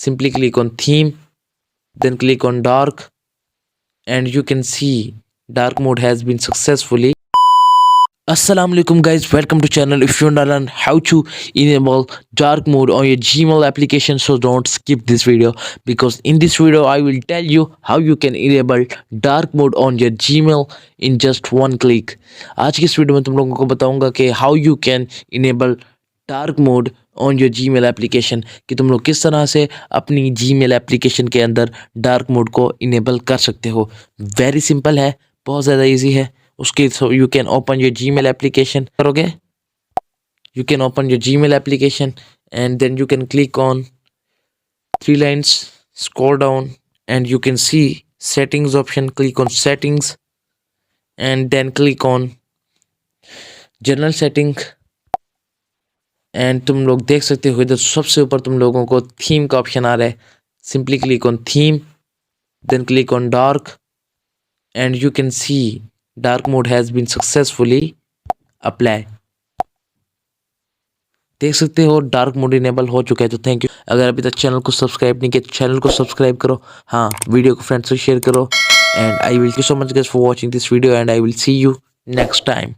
Simply click on theme, then click on dark, and you can see dark mode has been successfully. Assalamu alaikum guys, welcome to channel. If you want to learn how to enable dark mode on your Gmail application, so don't skip this video, because in this video I will tell you how you can enable dark mode on your Gmail in just one click. आज की इस video में तुम लोगों को बताऊंगा कि how you can enable dark mode on your Gmail application, कि तुम लोग किस तरह से अपनी जीमेल एप्लीकेशन के अंदर डार्क मोड को इनेबल कर सकते हो। वेरी सिंपल है, बहुत ज़्यादा इजी है। उसके you can open your Gmail application, करोगे you can open your Gmail application and then you can click on three lines, scroll down and you can see settings option, click on settings and then click on general setting and तुम लोग देख सकते हो इधर सबसे ऊपर तुम लोगों को थीम का ऑप्शन आ रहा है। Simply click on theme, then click on dark and you can see dark mode has been successfully apply. देख सकते हो डार्क मोड इनेबल हो चुका है। तो थैंक यू। अगर अभी तक चैनल को सब्सक्राइब नहीं किया तो चैनल को सब्सक्राइब करो, हाँ वीडियो को फ्रेंड्स से शेयर करो and I will thank you so much guys for watching this video and I will see you next time.